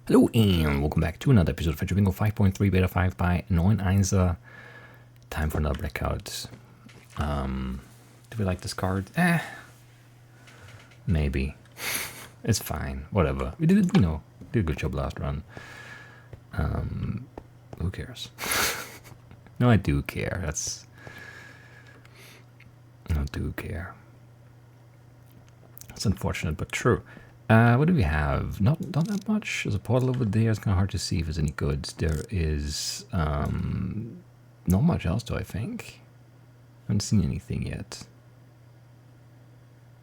Hello and welcome back to another episode of Fetchr Bingo 5.3 Beta 5 by NeunEinser. Time for another blackout. Do we like this card? Maybe. It's fine. Whatever. We did, did a good job last run. Who cares? No, I do care. I do care. It's unfortunate, but true. What do we have? Not that much. There's a portal over there. It's kind of hard to see if it's any good. There is not much else, do I think? I haven't seen anything yet.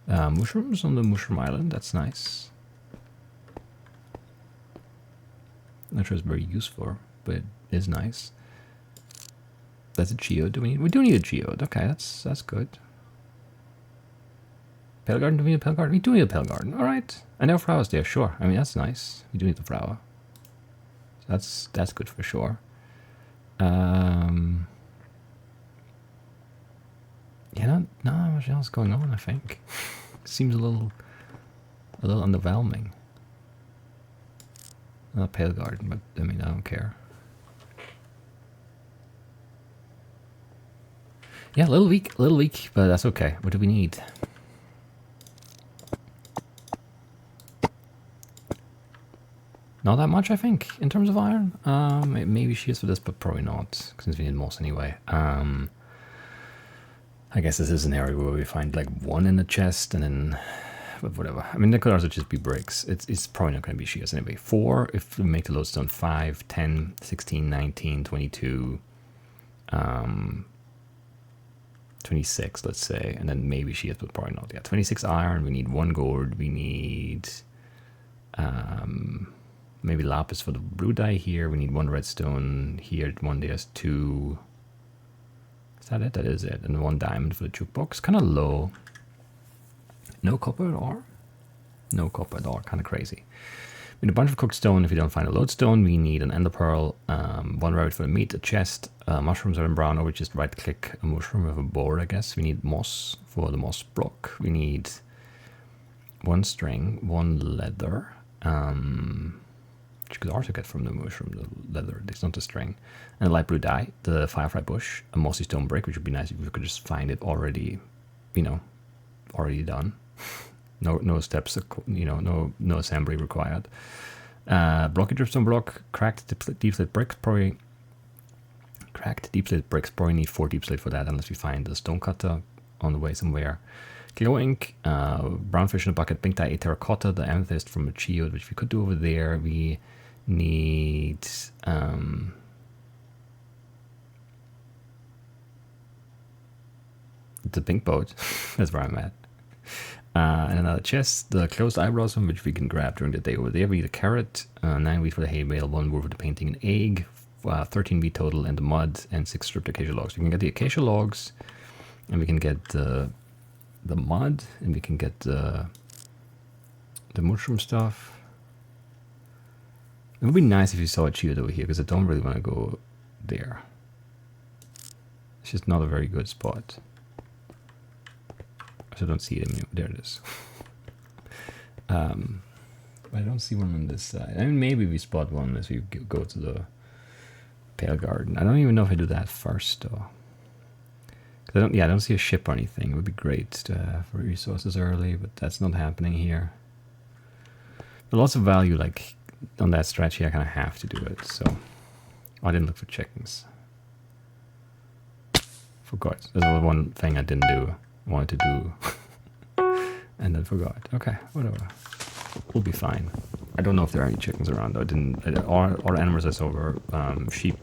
Mushrooms on the Mushroom Island. That's nice. Not sure it's very useful, but it is nice. That's a geode. We do need a geode. Okay, that's good. Pale Garden, do we need a Pale Garden? We do need a Pale Garden, alright. And there are flowers there, sure. I mean, that's nice. We do need the flower. So that's good for sure. Yeah, not much else going on, I think. Seems a little underwhelming. Not Pale Garden, but I mean, I don't care. Yeah, a little weak, but that's okay. What do we need? Not that much, I think, in terms of iron. Maybe she is for this, but probably not, since we need moss anyway. I guess this is an area where we find like one in the chest and then whatever. I mean, there could also just be bricks. It's probably not going to be shears anyway. 4 if we make the lodestone, 5, 10, 16, 19, 22, 26, let's say, and then maybe shears, but probably not. Yeah, 26 iron. We need 1 gold. We need maybe lapis for the blue dye here. We need 1 redstone here. 1 there's 2. Is that it? That is it. And 1 diamond for the jukebox. Kind of low. No copper at all? No copper at all. Kind of crazy. We need a bunch of cooked stone. If you don't find a lodestone, we need an ender pearl, 1 rabbit for the meat, a chest. Mushrooms are in brown, or we just right click a mushroom with a board, I guess. We need moss for the moss block. We need 1 string, 1 leather. Which you could also get from the mushroom, the leather, it's not the string. And a light blue dye, the firefly bush, a mossy stone brick, which would be nice if we could just find it already, already done. No steps, no assembly required. Blocky dripstone block, cracked deep slate bricks, probably need 4 deep slate for that, unless we find the stone cutter on the way somewhere. Glow ink, brown fish in a bucket, pink dye, a terracotta, the amethyst from a geode, which we could do over there. We need the pink boat. That's where I'm at. And another chest, the closed eyebrows one, which we can grab during the day over there. We need a carrot, 9 wheat for the hay bale, 1 wood for the painting, an egg, 13 wheat total, and the mud, and 6 stripped acacia logs. We can get the acacia logs, and we can get the mud, and we can get the mushroom stuff. It would be nice if you saw a geode over here, because I don't really want to go there. It's just not a very good spot. I don't see it anymore. There it is. But I don't see one on this side. I mean, maybe we spot one as we go to the Pale Garden. I don't even know if I do that first, though. I don't see a ship or anything. It would be great to have resources early, but that's not happening here. But lots of value, like on that stretch here, I kind of have to do it. So I didn't look for chickens. Forgot. This was one thing I didn't do. Wanted to do, and then forgot. Okay, whatever. We'll be fine. I don't know if there are any chickens around. All animals I saw were sheep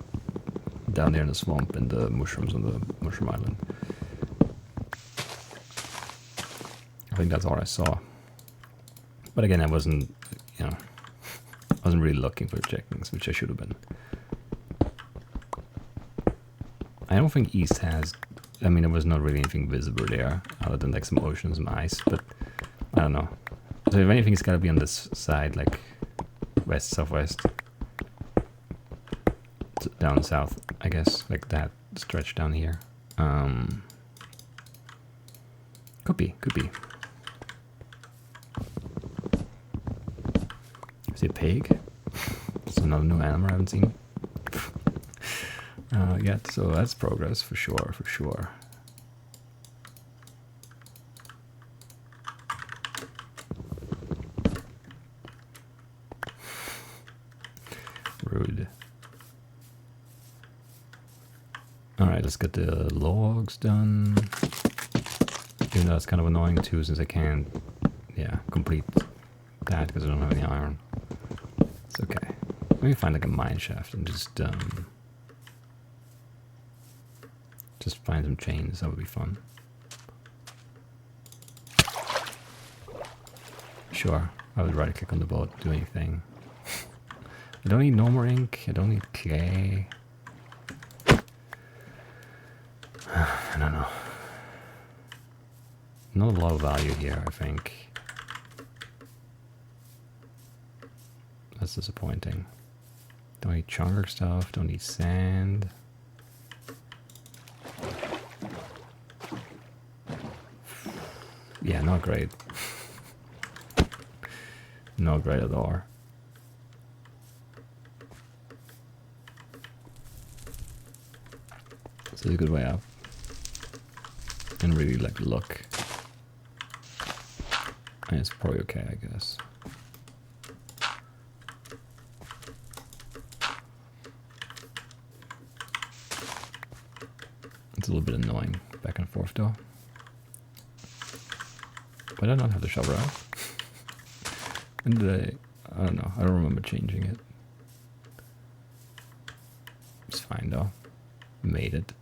down there in the swamp and the mushrooms on the Mushroom Island. I think that's all I saw. But again, I wasn't really looking for chickens, which I should have been. I don't think East has. I mean, there was not really anything visible there, other than like some ocean, some ice. But I don't know. So if anything, it's got to be on this side, like west, southwest, down south, I guess, like that stretch down here. Could be. See a pig? another new animal I haven't seen yet, so that's progress for sure, for sure. Rude. Alright, let's get the logs done. Even though that's kind of annoying too, since I can't, yeah, complete that because I don't have any iron. It's okay. Let me find like a mine shaft and just find some chains. That would be fun. Sure, I would right click on the boat, do anything. I don't need no more ink. I don't need clay. I don't know. Not a lot of value here, I think. That's disappointing. Don't need chunker stuff, don't need sand. Yeah, not great. Not great at all. This is a good way up. And really like look. And it's probably okay, I guess. It's a little bit annoying back and forth though. Why did I not have the shovel out? When did I don't know. I don't remember changing it. It's fine though. Made it.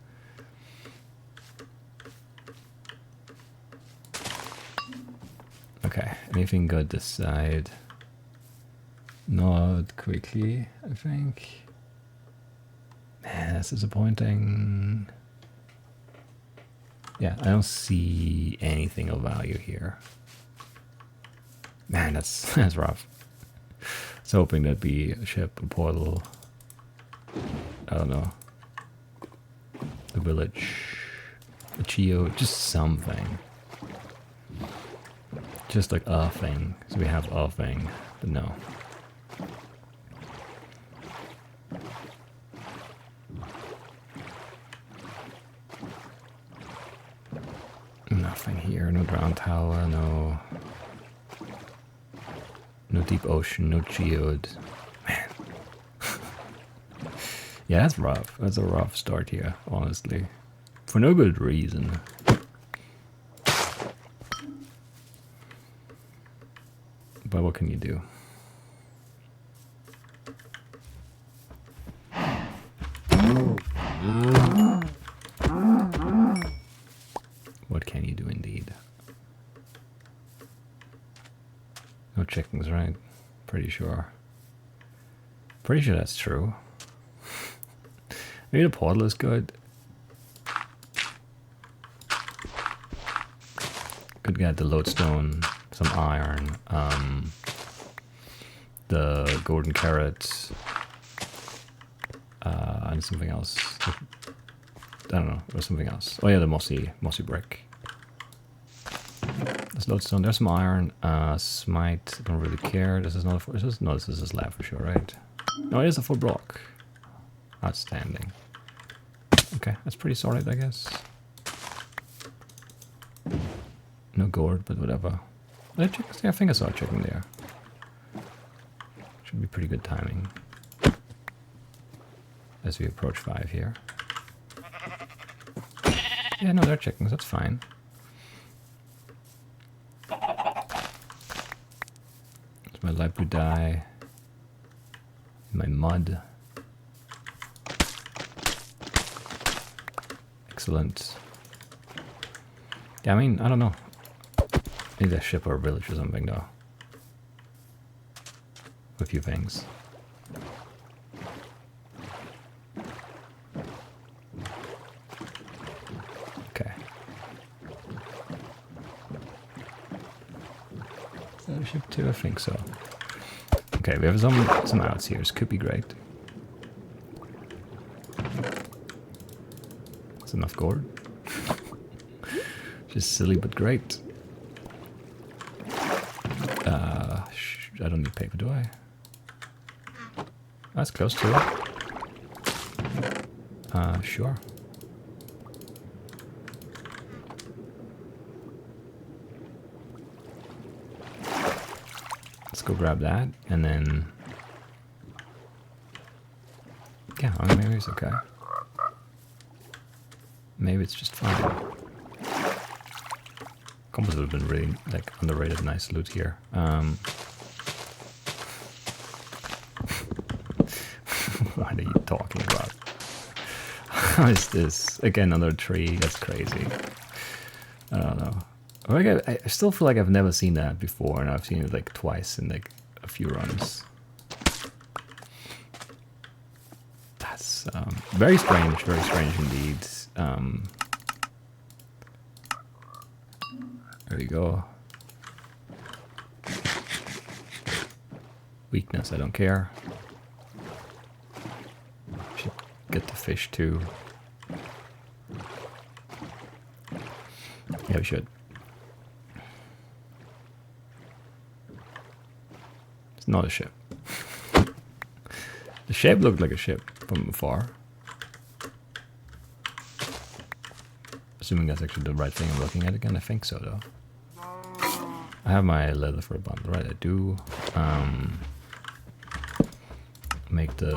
Okay, anything good this side? Not quickly, I think. Man, that's disappointing. Yeah, I don't see anything of value here. Man, that's rough. I was hoping that'd be a ship, a portal. I don't know. A village, a geo, just something. Just like a thing. So we have a thing, but no. Nothing here, no ground tower, no deep ocean, no geode. Man. Yeah, that's rough. That's a rough start here, honestly. For no good reason. But what can you do? What can you do indeed? No chickens, right? Pretty sure. Pretty sure that's true. Maybe the portal is good. Could get the lodestone, some iron, the golden carrots, and something else. I don't know, there was something else. Oh yeah, the mossy brick. There's lodestone, there's some iron, smite, don't really care. This is not a full, no, this is a slab for sure, right? No, it is a full block. Outstanding. Okay, that's pretty solid, I guess. No gourd, but whatever. Yeah, I think I saw a chicken there. Should be pretty good timing. As we approach 5 here. Yeah, no, they're chickens, that's fine. It's my light blue dye. My mud. Excellent. Yeah, I mean, I don't know. Maybe a ship or a village or something, though. A few things. Okay. Is that a ship too? I think so. Okay, we have some outs here. This could be great. That's enough gourd. Just silly but great. I don't need paper, do I? That's close to it. Sure. Let's go grab that, and then... Yeah, I mean, maybe it's okay. Maybe it's just fine. Compass would have been really, like, underrated nice loot here. What are you talking about? How is this? Again, another tree? That's crazy. I don't know. Like, I still feel like I've never seen that before, and I've seen it like twice in like a few runs. That's very strange indeed. There we go. Weakness, I don't care. Should get the fish too. Yeah, we should. It's not a ship. The shape looked like a ship from afar. Assuming that's actually the right thing I'm looking at again. I think so, though. I have my leather for a bundle, right? I do. Make the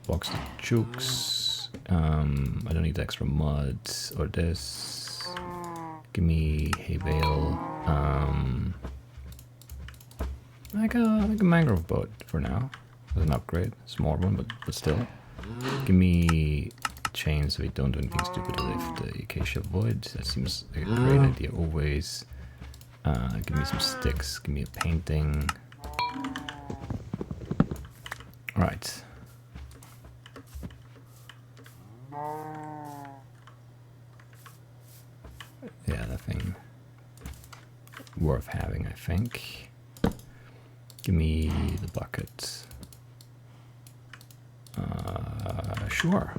box the chooks. I don't need the extra mud or this. Give me hay bale. Like a mangrove boat for now. As an upgrade, small one, but still. Give me chains so we don't do anything stupid with the acacia wood. That seems like a great idea always. Give me some sticks. Give me a painting. Right. Yeah, that thing worth having, I think. Give me the bucket. Sure.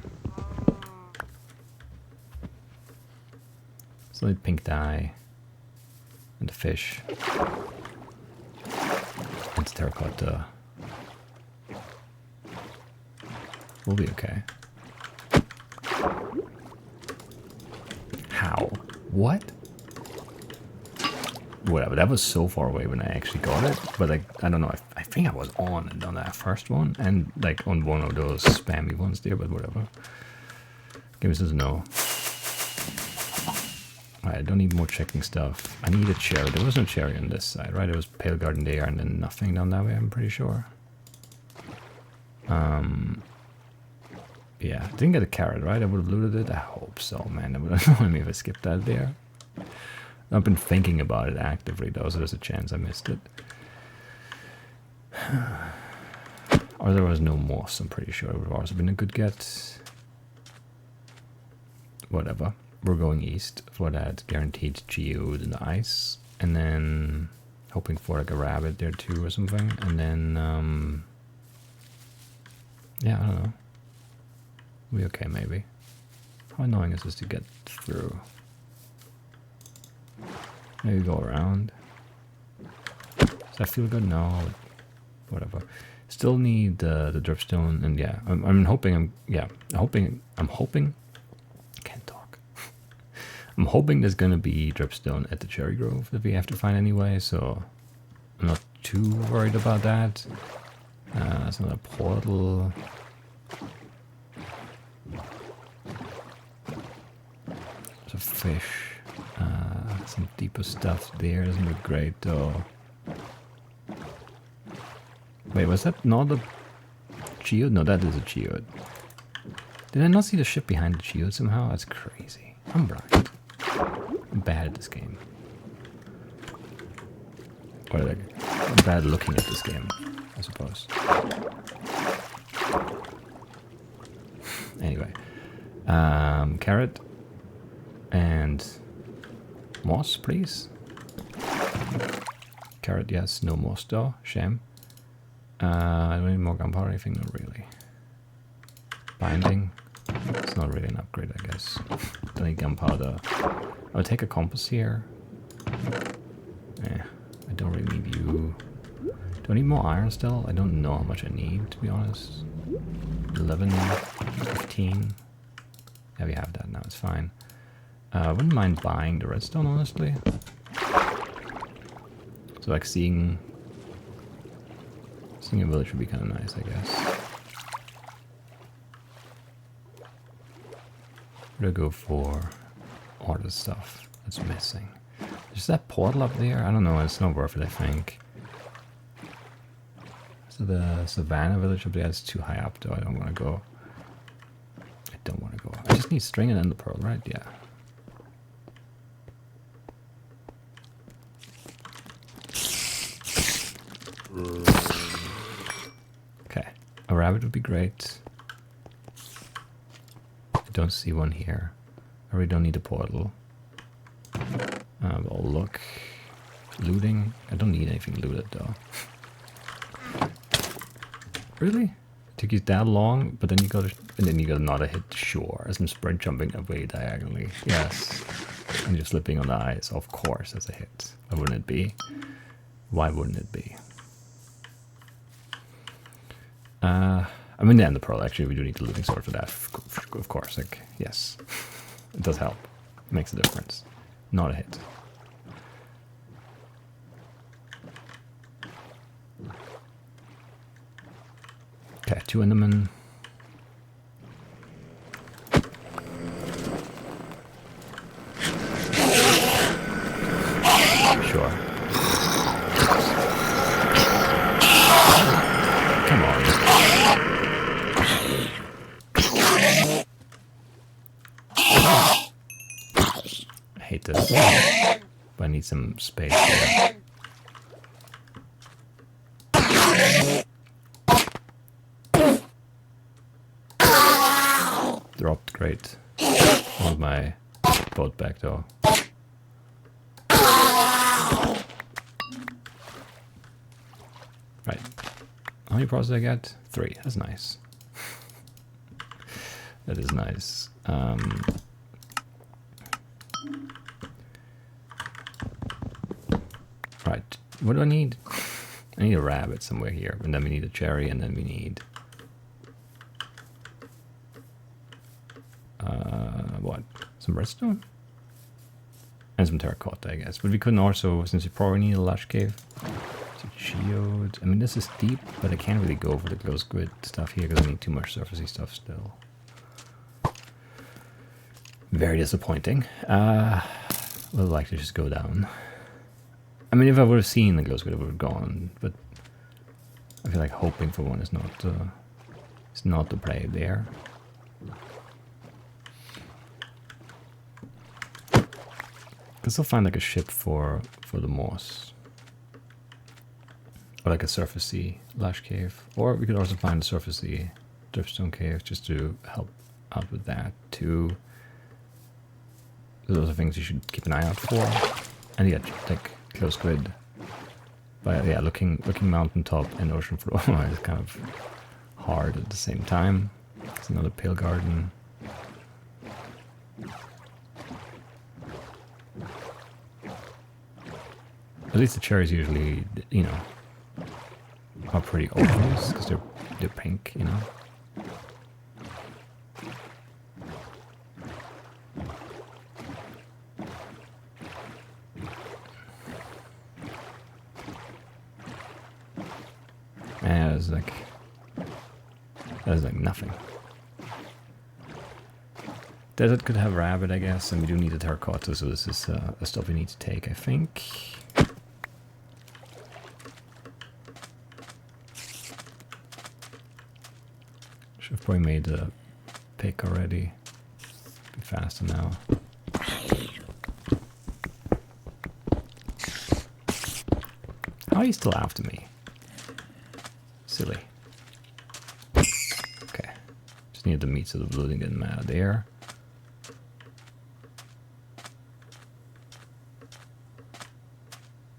So I need pink dye and the fish. And terracotta. We'll be okay. How? What? Whatever, that was so far away when I actually got it, but like, I don't know, I think I was on that first one, and like on one of those spammy ones there, but whatever. Give me this no. Alright, I don't need more checking stuff. I need a cherry. There was no cherry on this side, right? It was pale garden there and then nothing down that way, I'm pretty sure. Yeah, I didn't get a carrot, right? I would have looted it. I hope so, man. That would have annoyed me if I skipped that there. I've been thinking about it actively, though, so there's a chance I missed it. Or there was no moss, I'm pretty sure. It would have also been a good get. Whatever. We're going east for that guaranteed geode in the ice. And then hoping for like a rabbit there too or something. And then, yeah, I don't know. We'll be okay, maybe. How annoying is this to get through? Maybe go around. Does that feel good? No. Whatever. Still need the dripstone, and yeah, I'm hoping. Can't talk. I'm hoping there's gonna be dripstone at the cherry grove that we have to find anyway. So I'm not too worried about that. That's another portal. There's a fish. Some deeper stuff there. Doesn't look great though. Wait, was that not a geode? No, that is a geode. Did I not see the ship behind the geode somehow? That's crazy. I'm blind. I'm bad at this game. Or like, I'm bad looking at this game, I suppose. Anyway. Carrot. And moss, please. Carrot, yes. No moss though. Shame. I don't need more gunpowder or anything, not really. Binding. It's not really an upgrade, I guess. Don't need gunpowder. I'll take a compass here. I don't really need you. Do I need more iron still? I don't know how much I need, to be honest. 11, 15. Yeah, we have that now, it's fine. I wouldn't mind buying the redstone, honestly. So like seeing a village would be kind of nice, I guess. What do I go for? All the stuff that's missing. Is that portal up there? I don't know, it's not worth it, I think. So the Savannah village up there is too high up, though. I don't want to go. I don't want to go. I just need string and then the pearl, right? Yeah. Okay. A rabbit would be great. I don't see one here. I really don't need a portal. Well, look. Looting. I don't need anything looted, though. Really? It took you that long, but then you got another hit. Sure, as I'm sprint jumping away diagonally. Yes, and you're slipping on the ice. Of course, that's a hit. Why wouldn't it be? Why wouldn't it be? I mean, and the pearl. Actually, we do need the looting sword for that. Of course, like yes, it does help. It makes a difference. Not a hit. Okay, 2 Endermen. Sure. Come on. I hate this. But I need some space here. Dropped, great. I want my boat back though. Right. How many pros did I get? 3. That's nice. That is nice. Right. What do I need? I need a rabbit somewhere here. And then we need a cherry, and then we need... what? Some redstone? And some terracotta, I guess. But we couldn't also, since we probably need a lush cave. So geode. I mean, this is deep, but I can't really go for the close grid stuff here because I need too much surfacey stuff still. Very disappointing. Would like to just go down. I mean, if I would have seen the close grid, it would have gone. But I feel like hoping for one is not the play there. I can still find like a ship for the moss. Or like a surfacey lash cave. Or we could also find a surfacey dripstone cave just to help out with that too. Those are things you should keep an eye out for. And yeah, like close grid. But yeah, looking mountaintop and ocean floor is kind of hard at the same time. It's another pale garden. At least the cherries usually, you know, are pretty obvious because they're pink, you know. And there's like nothing. Desert could have rabbit, I guess, and we do need a terracotta, so this is a stuff we need to take, I think. Should have probably made the pick already. Be faster now. How are you still after me? Silly. Okay. Just needed the meat so the bloating didn't matter there.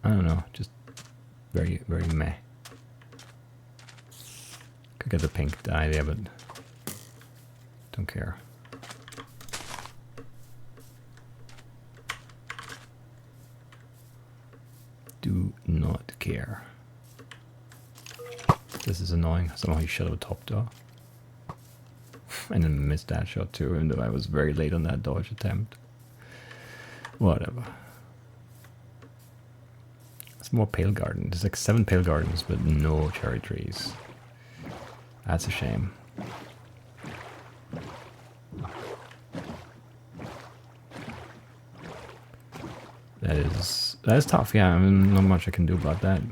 I don't know, just very, very meh. Could get the pink dye there, but don't care. Do not care. This is annoying. Somehow he shot over top though. And then missed that shot too, even though I was very late on that dodge attempt. Whatever. It's more pale garden. There's like 7 pale gardens, but no cherry trees. That's a shame. That is tough, yeah. I mean, not much I can do about that.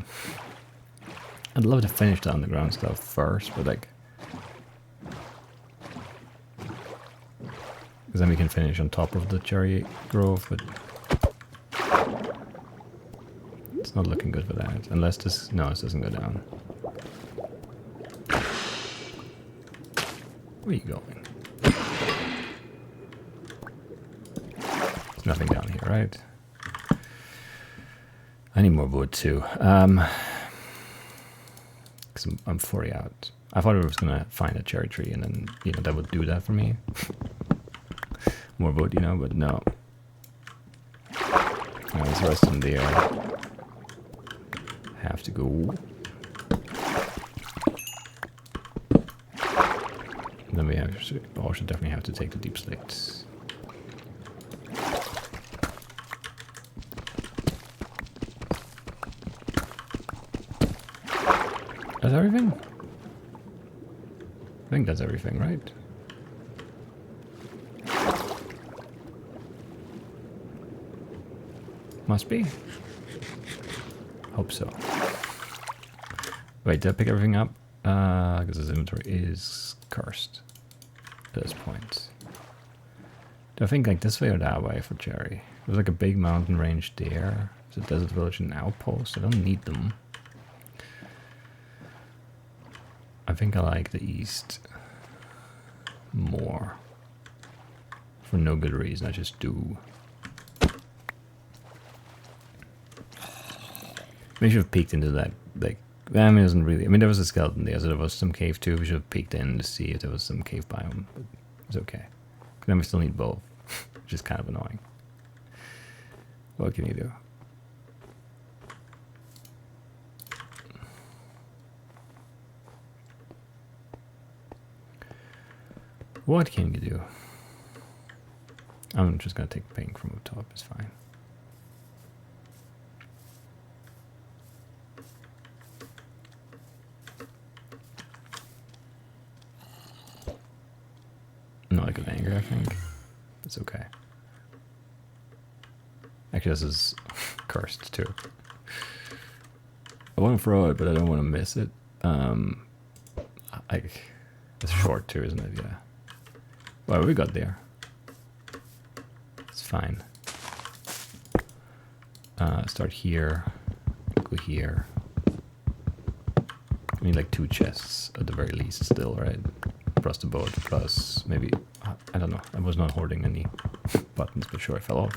I'd love to finish the underground stuff first, but like, because then we can finish on top of the cherry grove, but it's not looking good for that. Unless this, no, this doesn't go down. Where are you going? There's nothing down here, right? I need more wood too. Because I'm 40 out. I thought I was gonna find a cherry tree and then, you know, that would do that for me. More wood, you know, but no. There's rest in there. Have to go. Then we have also definitely have to take the deep slates. That's everything? I think that's everything, right? Must be. Hope so. Wait, did I pick everything up? Because this inventory is cursed at this point. Do I think like this way or that way for cherry? There's like a big mountain range there. There's a desert village and an outpost. I don't need them. I think I like the east more. For no good reason, I just do. Maybe should have peeked into that, like, I mean, it wasn't really, I mean, there was a skeleton there, so there was some cave too. We should have peeked in to see if there was some cave biome, but it's okay. Then we still need both, which is kind of annoying. What can you do? What can you do? I'm just gonna take pink from the top, it's fine. Not like an anger, I think. It's okay. Actually, this is cursed too. I want to throw it, but I don't want to miss it. It's short too, isn't it? Yeah. Well, we got there. It's fine. Start here. Go here. I need like 2 chests at the very least still, right? Plus the boat, plus maybe, I don't know. I was not hoarding any buttons, but sure, I fell off.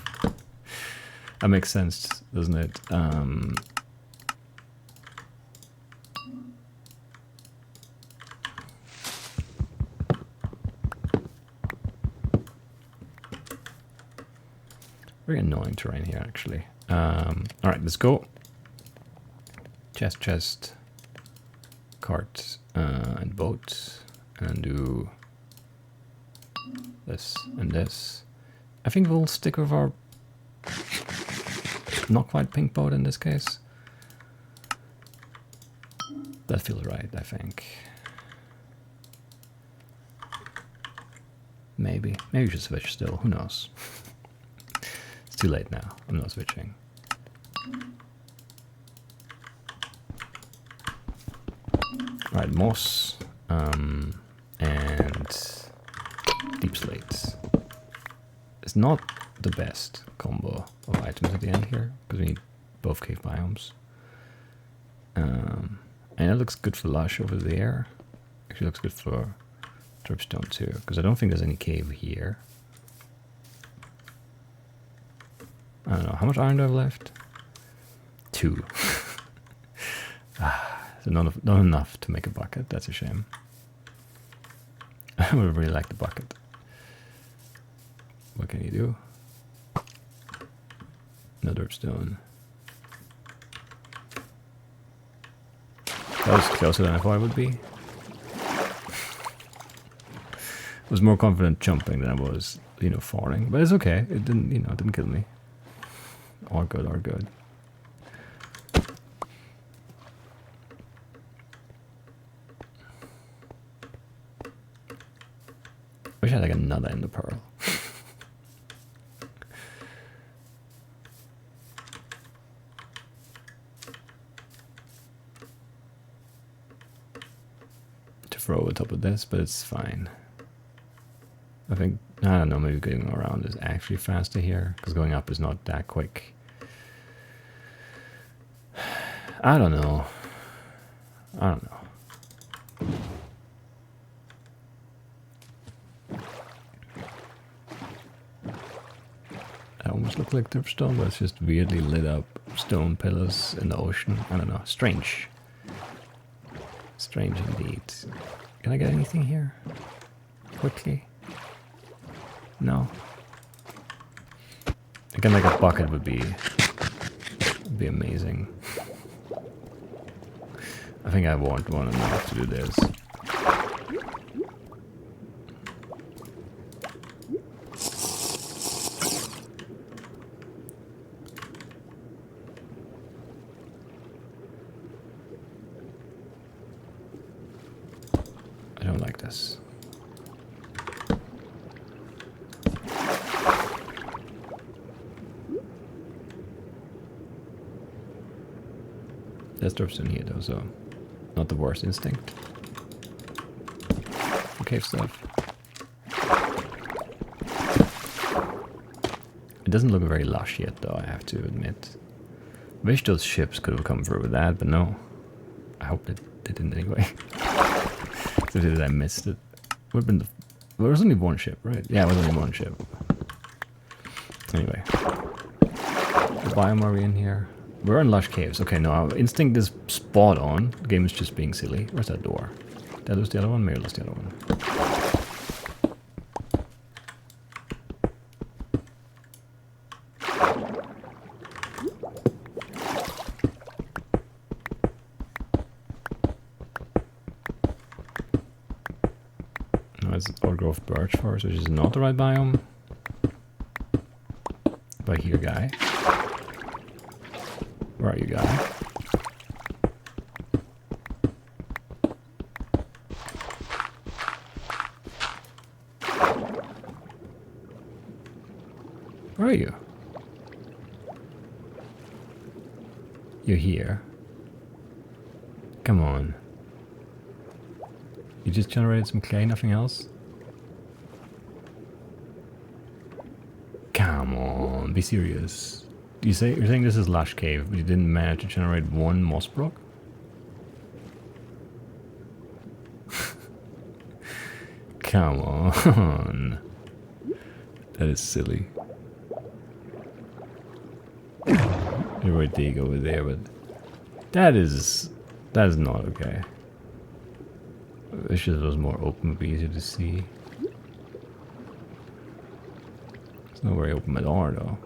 That makes sense, doesn't it? Very annoying terrain here, actually. Alright, let's go. Chest, cart, and boat. And do this and this. I think we'll stick with our not quite pink boat in this case. That feels right, I think. Maybe we should switch still, who knows. It's too late now, I'm not switching. Right, moss. And deep slates. It's not the best combo of items at the end here, because we need both cave biomes. And it looks good for lush over there. Actually looks good for dripstone too, because I don't think there's any cave here. I don't know, how much iron do I have left? 2. So not enough to make a bucket, that's a shame. I would really like the bucket. What can you do? No dripstone. That was closer than I thought it would be. I was more confident jumping than I was, you know, falling. But it's okay. It didn't, you know, it didn't kill me. All good, all good. Wish I had like another ender pearl. To throw on top of this, but it's fine. I think, I don't know, maybe going around is actually faster here, because going up is not that quick. I don't know. I don't know. That almost look like dripstone, but it's just weirdly lit up stone pillars in the ocean. I don't know. Strange. Strange indeed. Can I get anything here? Quickly? No. Again, like a bucket would be amazing. I think I want one enough to do this. I don't like this. There's dripstone here though, so not the worst instinct. Okay, stuff. It doesn't look very lush yet though, I have to admit. Wish those ships could have come through with that, but no. I hope that they didn't anyway. So did I missed it? Would have been there was only one ship, right? Yeah, it was only one ship. Anyway. What biome are we in here? We're in lush caves. Okay, no, our instinct is spot on. The game is just being silly. Where's that door? Did I lose the other one? Maybe I lost the other one. No, it's old growth birch forest, which is not the right biome. By here, guy. Where are you, guy? Where are you? You're here. Come on. You just generated some clay, nothing else? Come on, be serious. You're saying this is lush cave, but you didn't manage to generate one moss block? Come on. That is silly. You're right, dig over there, but that is not okay. I wish it was more open, would be easier to see. It's not very open at all, though.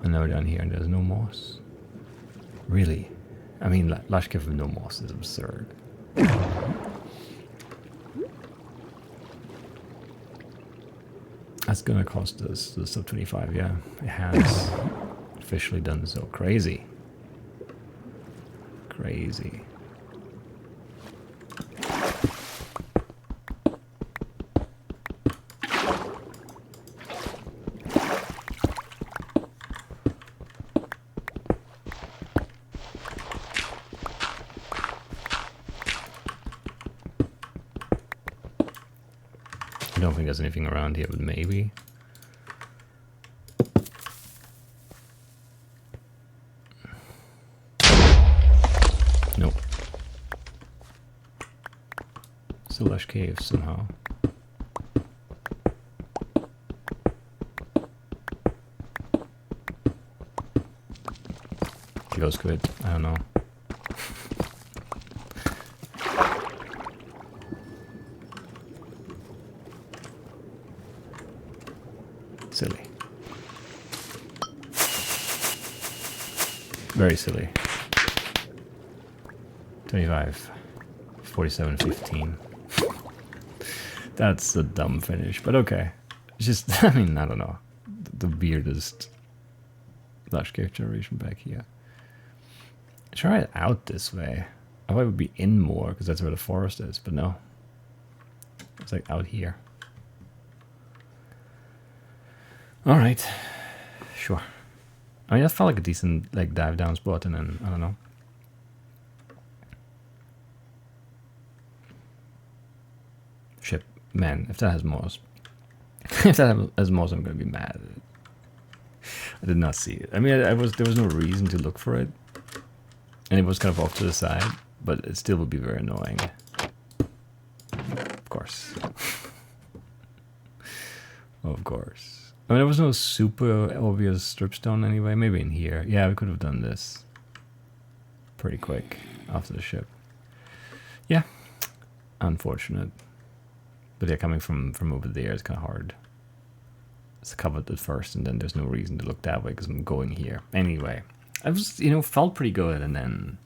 And now we're down here and there's no moss. Really? I mean, lush cave with no moss is absurd. That's gonna cost us the sub 25, yeah. It has officially done so. Crazy. Crazy. I don't think there's anything around here, but maybe. Nope. Still lush caves somehow. Ghost squid, I don't know. Silly. Very silly. 25, 47, 15. That's a dumb finish, but okay. It's just, I mean, I don't know. The weirdest large cave generation back here. Try it out this way. I thought it would be in more because that's where the forest is, but no. It's like out here. All right, sure. I mean, that felt like a decent like dive down spot, and then I don't know. Ship, man. If that has moss, if that has moss, I'm gonna be mad. I did not see it. I mean, there was no reason to look for it, and it was kind of off to the side, but it still would be very annoying. Of course. Of course. I mean, there was no super obvious stripstone anyway. Maybe in here. Yeah, we could have done this pretty quick after the ship. Yeah. Unfortunate. But yeah, coming from over there is kind of hard. It's covered at first, and then there's no reason to look that way because I'm going here. Anyway, I was, you know, felt pretty good, and then,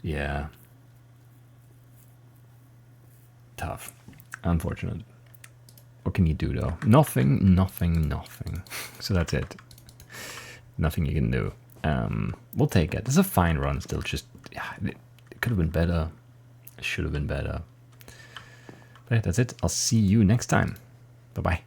yeah. Tough. Unfortunate. What can you do, though? Nothing, nothing, nothing. So that's it. Nothing you can do. We'll take it. This is a fine run still. Just, yeah, it could have been better. It should have been better. But yeah, that's it. I'll see you next time. Bye-bye.